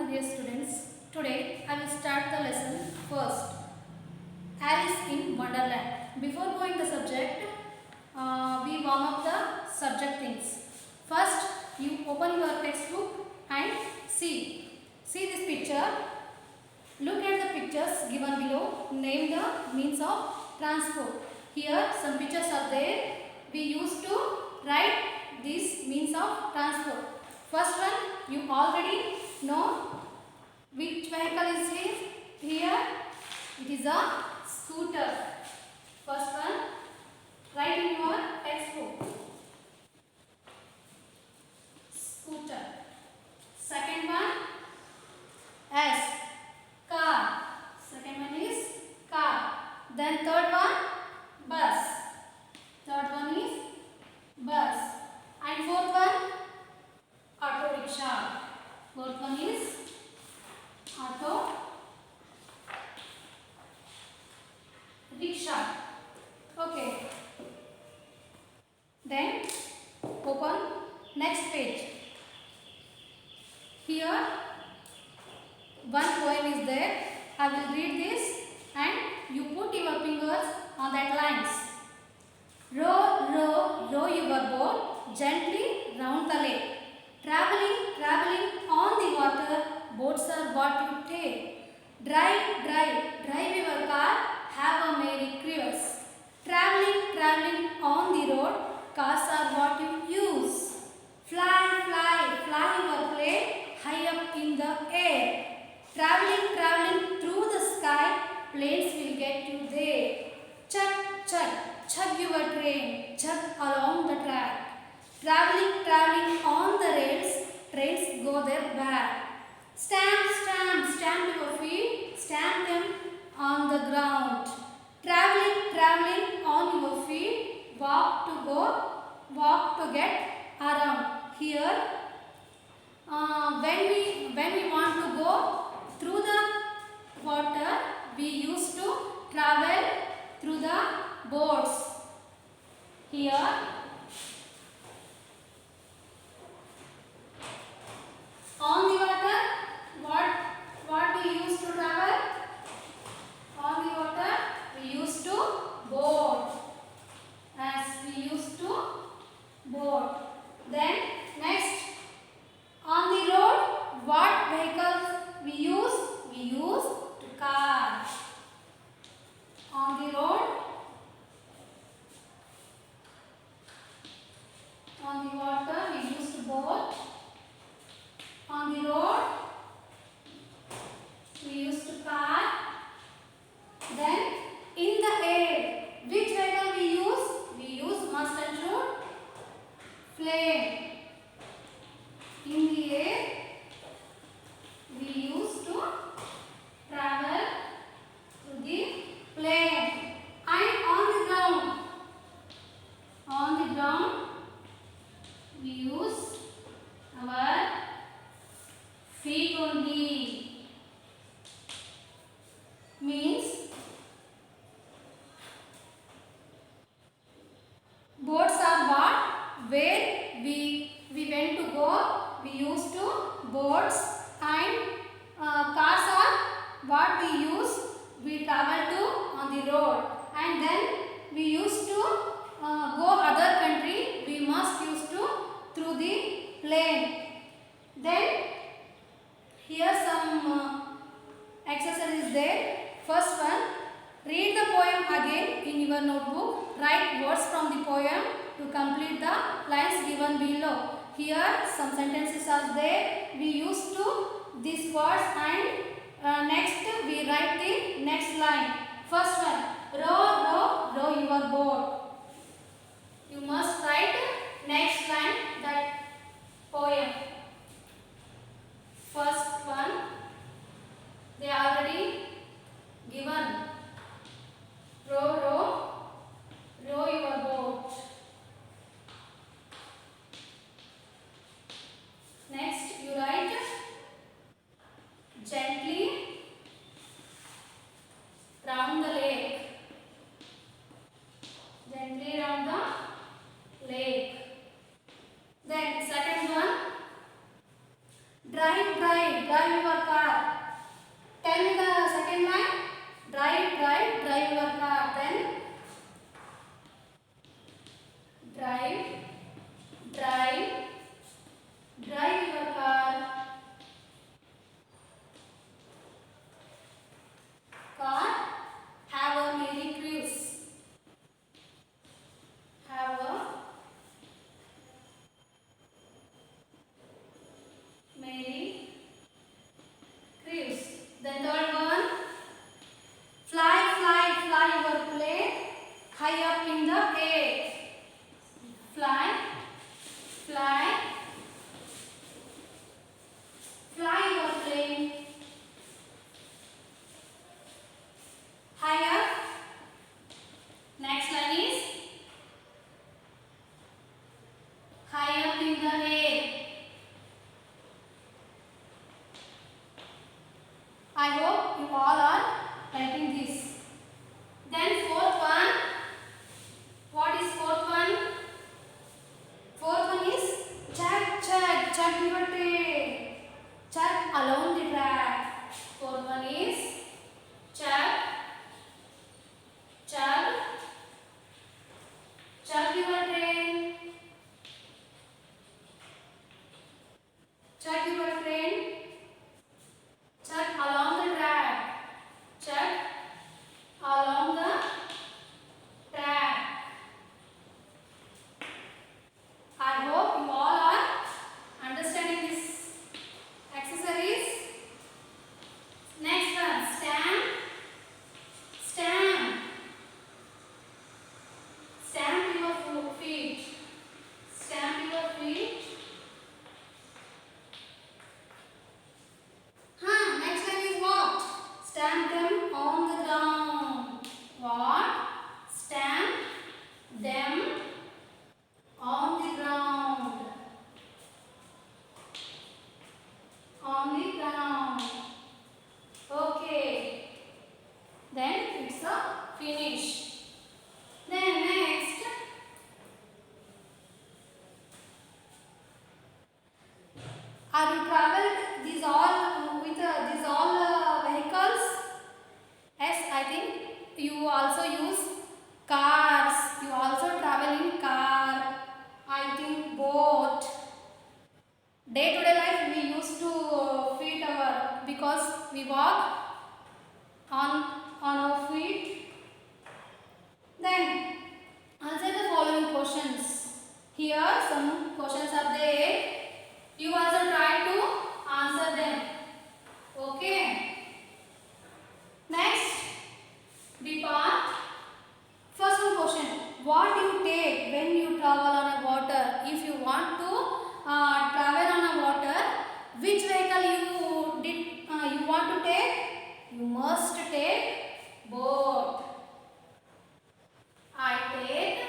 dear students. Today I will start the lesson first. Alice in Wonderland. Before going the subject, we warm up the subject things. First, you open your textbook and see. See this picture. Look at the pictures given below. Name the means of transport. Here some pictures are there. We used to write these means of transport. First one, you already know which vehicle is this. Here it is a scooter. First one, write in your textbook. Scooter. Second one, S. Car. Second one is car. Then third one, bus. Third one is bus. And fourth one, auto rickshaw. Fourth one is auto rickshaw. Okay. Then open next page. Here one poem is there. I will read this and you put your fingers on that lines. Row, row, row your boat gently round the lake. Traveling, traveling on the water, boats are what you take. Drive, drive, drive your car, have a merry cruise. Traveling, traveling on the road, cars are what you use. Fly, fly, fly your plane high up in the air. Traveling, traveling through the sky, planes will get you there. Chug, chug, chug your train, chug along the track. Traveling, traveling on the rails, trains go their back. Stamp, stamp, stamp your feet, stamp them on the ground. Traveling, traveling on your feet, walk to go, walk to get around. Here, when we want to go through the water, we used to travel through the boats. Here, on the water, what we used to travel? On the water, we used to boat. As we used to boat. Then next, on the road, what vehicles we use? We use car. On the road, on the water, we used boat. On the road, we used car. Then in the air, which vehicle we use? We use must and should plane. In the air, we used to travel to the plane. And on the ground, we use our feet only. Means boats are what? Where we went to go, we used to boats. And cars are what we use, we travel to on the road. And then we used to go other country, we must use to through the plane. Then here some exercise is there. First one, read the poem again in your notebook. Write words from the poem to complete the lines given below. Here some sentences are there. We used to these words and next we write the next line. First one, row, row, row your boat. You must write next line that poem. First one, they are already given. Row, row, row your boat. Next, you write gently round the lake. Gently round the lake. Then second one, drive, drive, drive your high up in the air. Fly, fly, fly your plane high up. Next line is high up in the air. I hope you all are writing this. Then fourth one. What is fourth one? Fourth one is chug, chug, chug your tail. Chug along the track. Fourth one is chug, chug, chug your train. Chug your train. Chug along the track. Chug along the track. I hope you all are understanding this exercise. Next one, stand, stand. Stamp your feet. Stamp your feet. Next one is what? Stamp them on the ground. What? Stamp them on the ground. On the ground. Okay. Then it's a finish. Then next, are you traveled these all with these all vehicles? Yes, I think you also use cars. You also travel in car. I think boat. Day to day life we used to feed our, because we walk on our feet. Then answer the following questions. Here some questions are there. You also try to answer them. Okay. Next, B part. First one question. What do you take when you travel on a water? If you want to travel on a water, which vehicle you want to take? You must take boat. I take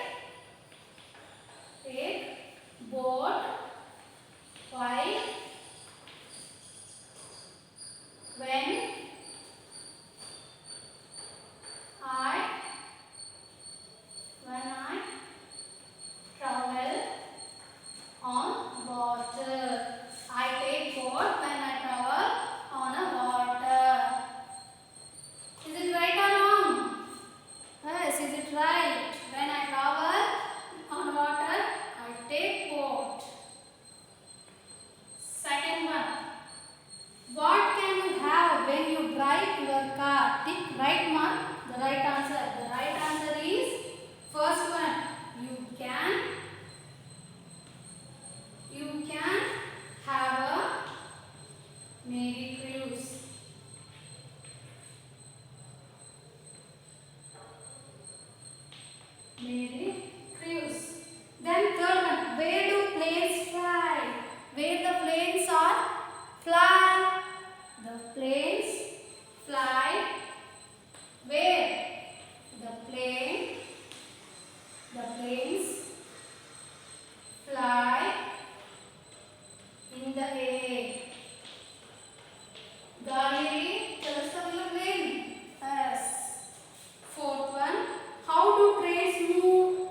boat. Why? When I travel on water. I take boat when I travel on a water. Is it right or wrong? Yes, is it right? When I travel on water, I take boat. Second one. What can you have when you drive your car? Tick right mark the right answer. The right answer is first one. You can have a Merry Cruise. Merry Cruise. Then third one. Where do planes fly? Where the planes are fly. The planes fly. Where? The planes fly in the air. Gali, tell us the plane. Yes. Fourth one. How do trains move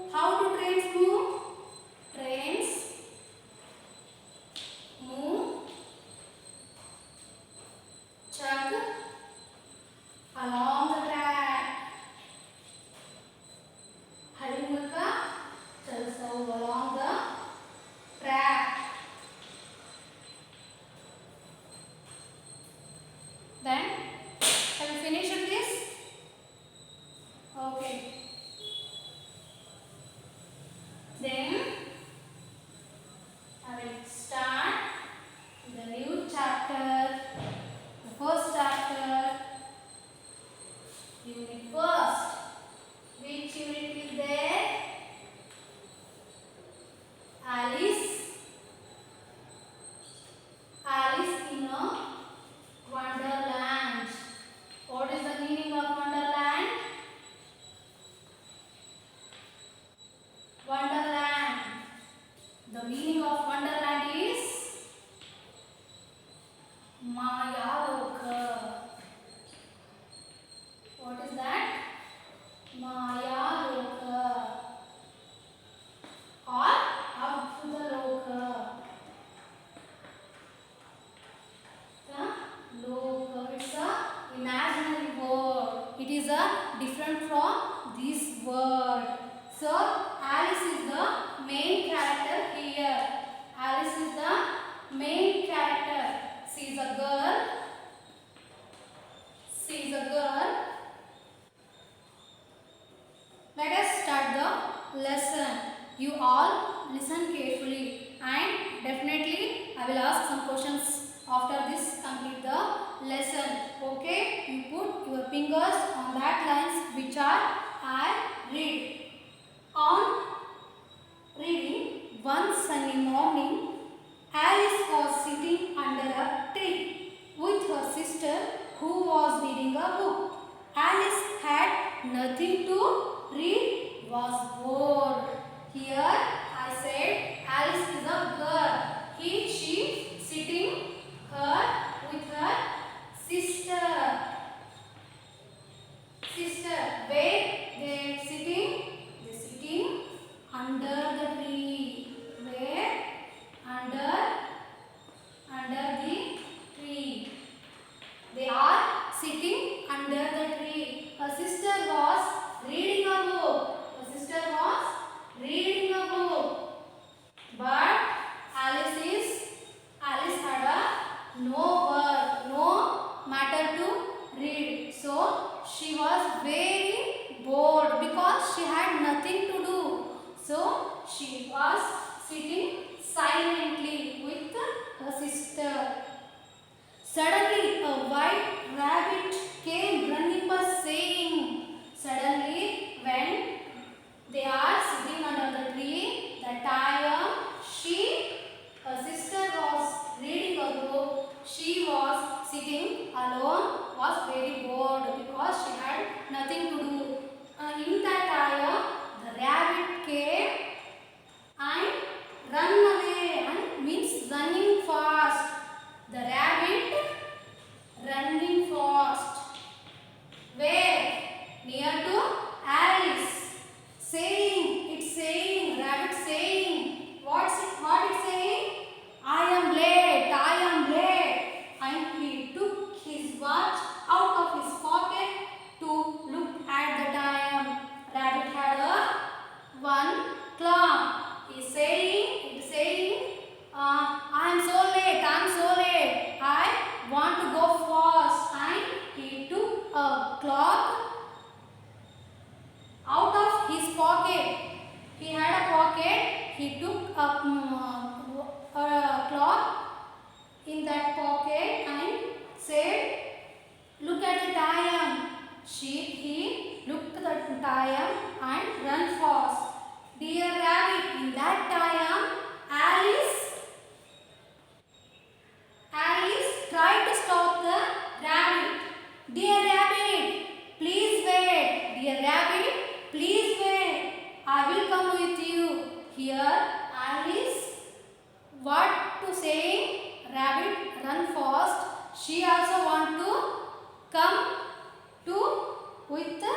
main character here. Alice is the main character. She is a girl. She is a girl. Let us start the lesson. You all listen carefully and definitely I will ask some questions after this complete the lesson. Okay? You put your fingers on that lines which are I read. On reading, one sunny morning, Alice was sitting under a tree with her sister who was reading a book. Alice had nothing to read, was bored. Here I said Alice is a girl. She sitting her with her sister. Where they sitting? They sitting under the tree. Where? Under the tree. They are sitting under the tree. Her sister was reading a book. But Alice had a no work, no matter to read. So she was very bored because she had nothing to do. So she was sitting silently with her sister. Suddenly a white rabbit came running by saying, suddenly when they are sitting under the tree, the time her sister was reading a book, she was sitting alone, was very bored because she had nothing to do. In that time, the rabbit came and run away and means running fast. The rabbit running fast. Where? Near to Alice. Rabbit saying, what it's saying? I am late. And he took his watch out of his pocket to look at the time. Rabbit had a one clock. It's saying, I am so late. I want to go fast. And he took a clock out of his pocket. He had a pocket. He took a clock in that pocket and said, look at the time. He looked at the time and ran fast. Dear rabbit, in that time, Alice tried to stop the rabbit. Dear rabbit, please wait. Dear rabbit, please wait. I will come with you. Here, Alice, what to say? Rabbit run fast. She also want to come with the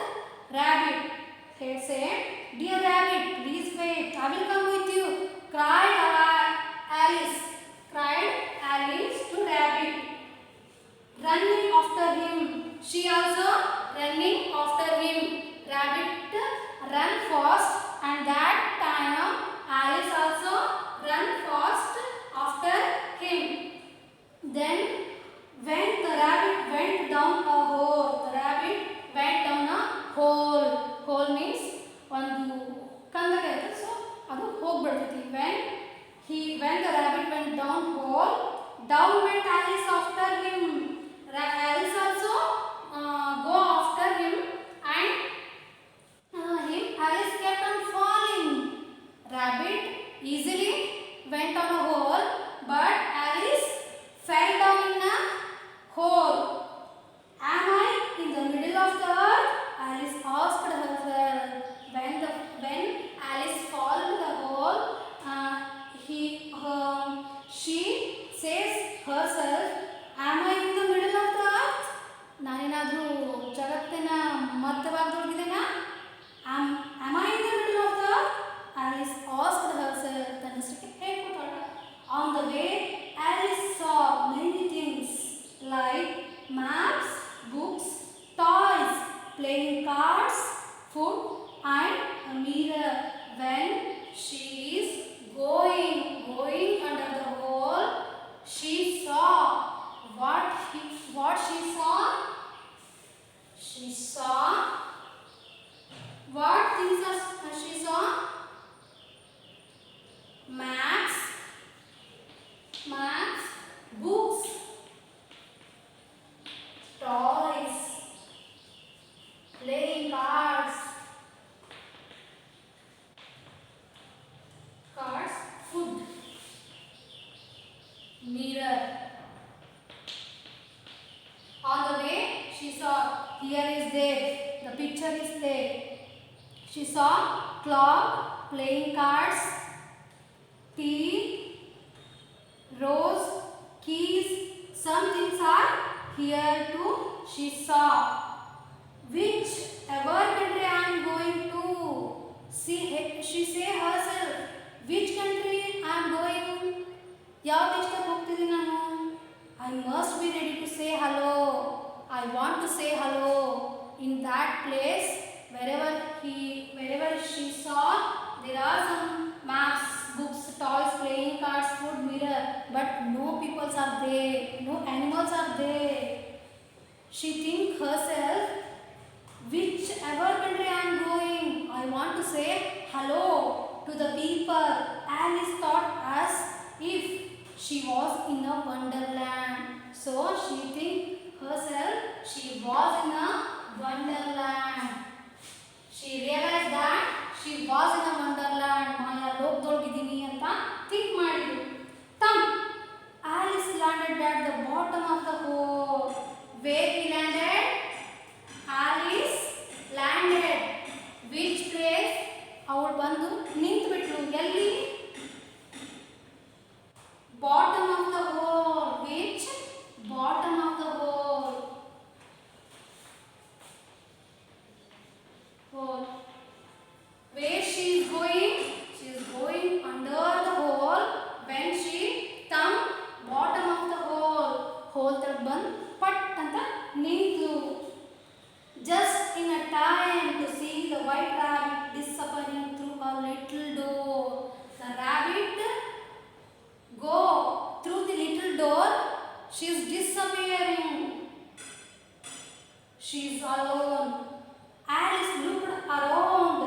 rabbit. They said, dear rabbit, please wait. I will come with you. Cried Alice to rabbit. Running after him. She also running after him. Rabbit run fast and that time Alice also run fast after him. Then when the rabbit went down a hole, hole means ಒಂದು ಕಂದಕ ಇರುತ್ತೆ, so ಅದು ಹೋಗ್ಬಿಡ್ತೈತಿ. When the rabbit went down hole, down went Alice after him. Alice also go after him and Alice kept on falling. Rabbit easily went on a hole, but Alice fell down in a hole. Am I in the middle of the earth? Alice asked herself. When Alice fell to the hole, she says herself, am I in the middle of the earth? ನಾನೇನಾದರೂ ಜಗತ್ತಿನ ಮಧ್ಯಭಾಗದೊಳಗಿದ್ದೇನಾ? Am I in the middle of the earth? Alice asked herself. ತನ್ನಷ್ಟಕ್ಕೆ ಹೇಳ್ಕೊತಾಳೆ. On the way, Alice saw many things like maps, books, toys, playing cards, food and a mirror. When she is going under the hole. She saw what she saw? She saw what things she saw? Maps, books, toys, playing cards, food, mirror. On the way, she saw here is there, the picture is there. She saw clock, playing cards, tea, rose, keys. Some things are here too. She saw. Whichever country I am going to, she say herself. Which country I am going? ಯಾವ ದೇಶಕ್ಕೆ ಹೋಗ್ತಿದ್ದೀನಿ ನಾನು? I must be ready to say hello. I want to say hello. In that place, wherever she saw, there are some maps, books, toys, playing cards, food, mirror, but no peoples are there, no animals are there. She think herself, whichever country I am going, I want to say hello to the people. Alice thought as if she was in a wonderland. So she think herself she was in a wonderland. She realized that she was in a wonderland. ಮಾಯಾ ಲೋಕದೊಳಗಿದ್ದೀನಿ ಅಂತ think ಮಾಡಿದ್ರು. Alice landed at the bottom of the hole. Where he landed? Alice landed. Which place? ಅವಳು ಬಂದು ನಿಂತುಬಿಟ್ಲು. ಎಲ್ಲಿ? Bottom of the hole. Which? Bottom of the hole. Where she is going? She is going under the hole. When she thumb bottom of the hole. Hole ತಗ ಬಂದು ಪಟ್ ಅಂತ ನಿಂತು. Just in a time to see the white rabbit disappearing through a little door. The rabbit go through the little door. She is disappearing. She is alone. Alice looked around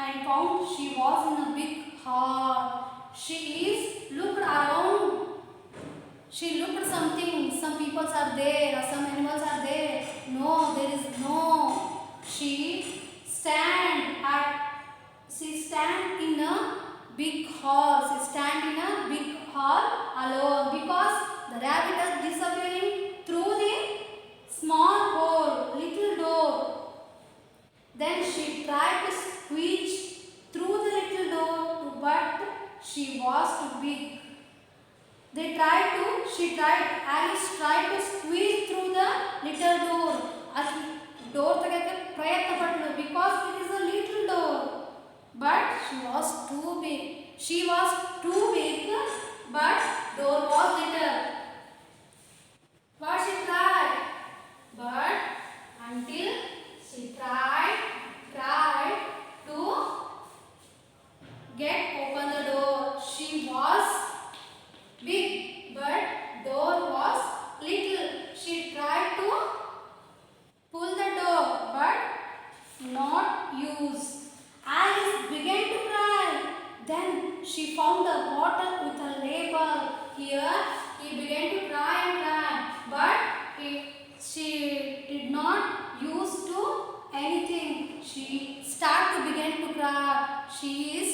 and found she was in a big hall. She is looked around. She looked something. Some people are there or some animals are there. No, there is no. She stand in a big hall. She stand in a big hall alone because the rabbit is disappearing through the small hole, little door. Then she tried to squeeze through the little door, but she was too big. Alice tried to squeeze through the little door. Door ತೆಗೆಯಕ್ಕೆ ಪ್ರಯತ್ನ ಪಟ್ಟಳು because it is a little door. But she was too big. But door was little. But she tried. But until she tried to get open the door. She was big, but door was little. She tried to pull the door, but not use. Alice began to cry. Then she found a bottle with a label. Here he began to cry and cry, but she did not use to anything. She started to begin to cry. She is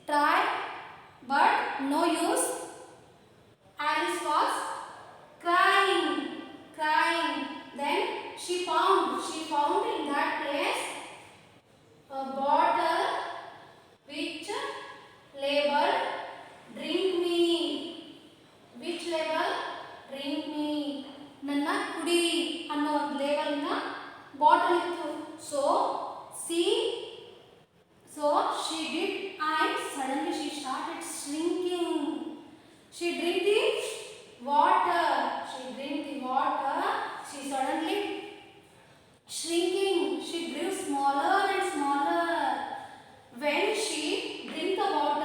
tried, but no use. Alice was crying. Then she found in that place a bottle which labeled "Drink me." Which label? Drink me. ನನ್ನ ಕುಡಿ ಅನ್ನೋ ಲೇಬಲ್ನ bottle ಇತ್ತು. So she did, and suddenly she started shrinking. She drank the water. She suddenly shrinking. She grew smaller and smaller. When she drank the water,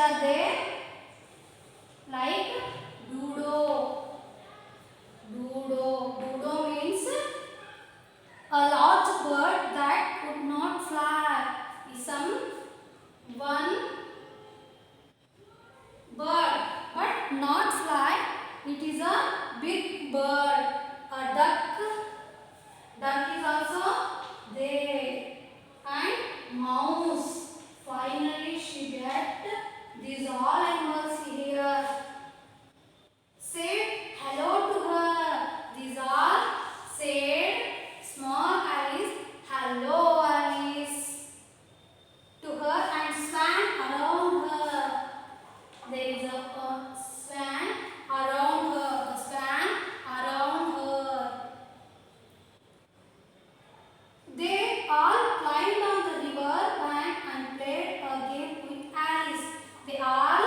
are they? Like dodo. Dodo. Dodo means a large bird that could not fly. Is some one bird but not fly. It is a big bird. A duck. Duck is also there. And mouse. Finally she get these all animals here. Say hello to her. These all said small Alice, hello Alice, to her and swam around her. There is a swan around her. A swan around her. They all climbed on the river bank and played a game with Alice. They all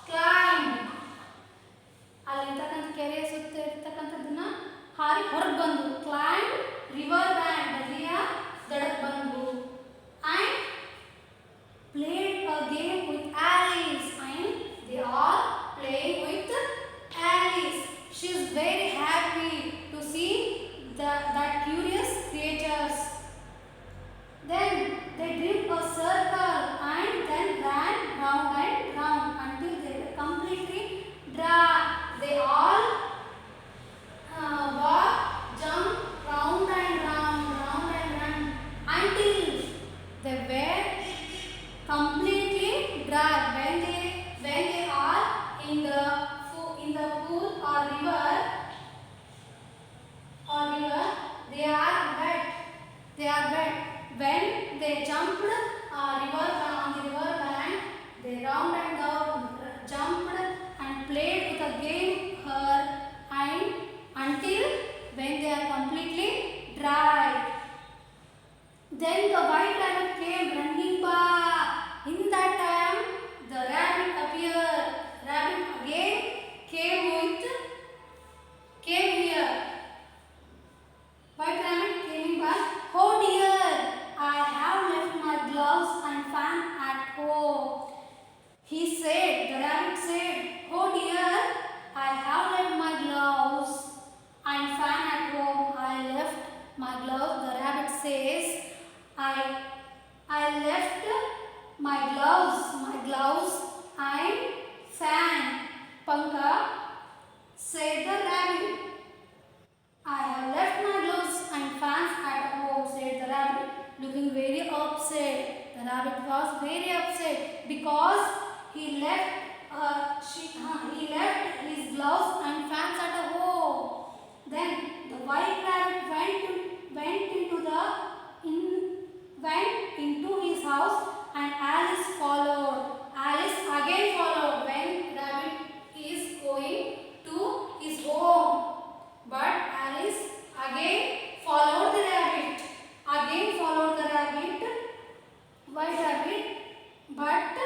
climbed. ಅಲ್ಲಿರ್ತಕ್ಕಂಥ ಕೆರೆ ಸುತ್ತ ಇರ್ತಕ್ಕಂಥದ್ದನ್ನ ಹಾರಿ ಹೊರಗೆ ಬಂದು climb river bank ನದಿಯ ದಡಕ್ಕೆ ಬಂದು and played a game with Alice and they all playing with Alice. She is very happy to see that curious creatures. Then they did a circle and then ran round and round until they were completely dry. They all walk, jump round and round until they were completely dry. When they are in the pool or river, they are wet. When they jumped on the river bank, they round and down jumped and played with a game her and until when they are completely dry. Then the white rabbit came running by. In that time, the rabbit appeared. Rabbit again came here. White rabbit came back. Oh dear, I have left my gloves and fan at home. The rabbit said, oh dear, I have left my gloves and fan at home. I left my gloves. The rabbit says, I left my gloves and fan. Panka, said the rabbit. I have left my gloves and fans at home, said the rabbit, looking very upset. The rabbit was very upset because he left his gloves and fans at home. Then the white rabbit went into his house and Alice followed. Alice again followed when rabbit is going to his home. But Alice again followed the rabbit. White rabbit. But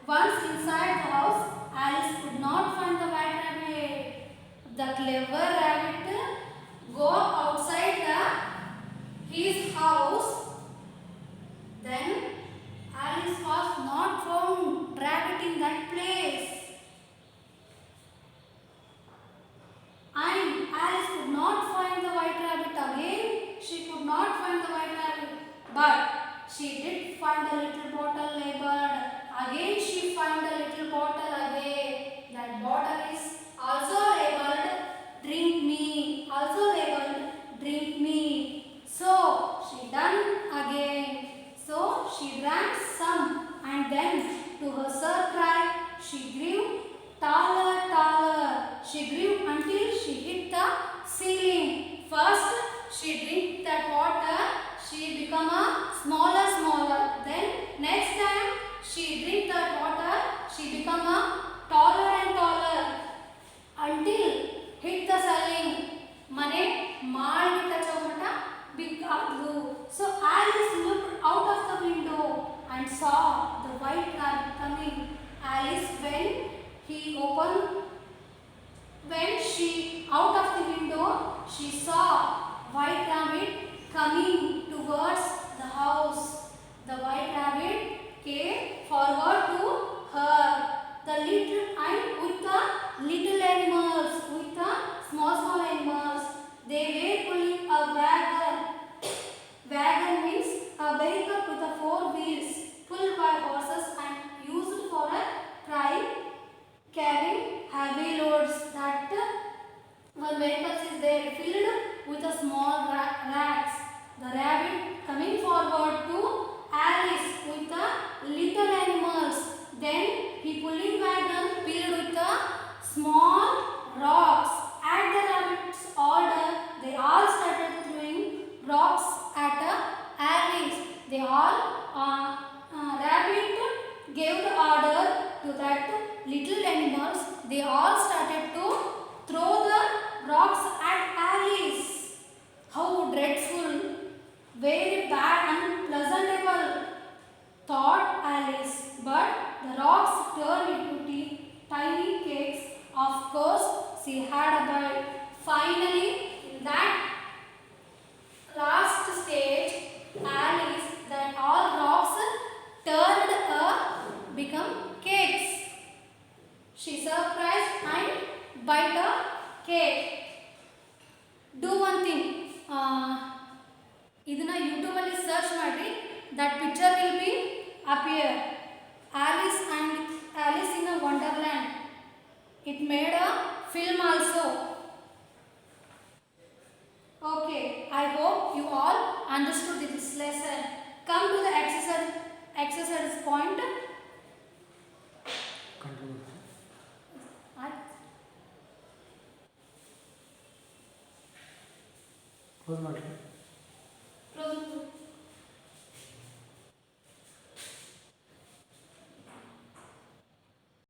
once inside the house, Alice could not find the white rabbit. The clever rabbit go outside his house. Then Alice was not found rabbit in that place. And Alice could not find the white rabbit again. She could not find the white rabbit. But she did find a little bottle labeled. Again she found a little bottle again. That bottle is also labeled drink me. So she done again. So she drank some and then to her surprise she grew taller. She grew until she hit the ceiling. First she drank that water. She become a smaller. Then next time she drink that water. She become a taller and taller until hit the ceiling. ಮನೆ ಮಾಡಿಬಿಟ್ಟ ಚೌಮಟ big ಆದ್ಲು. So Alice looked out of the window and saw the white rabbit coming. Alice when she out of the window, she saw white rabbit coming towards the house. The white rabbit came forward to her gave the order to that little animals. They all started to throw the rocks at Alice. How dreadful, very bad, unpleasantable, thought Alice. But the rocks turned into tiny cakes. Of course, she had a bite. Finally, in that last stage, Alice, that all rocks turned become cakes. She surprised and bite a cake. Do one thing. ಇದನ್ನ YouTube ಅಲ್ಲಿ search ಮಾಡಿ. That picture will be appear. Alice in a Wonderland. It made a film also. Okay, I hope you all understood this lesson. Come to the exercise point. Close ಮಾಡಿ. Close.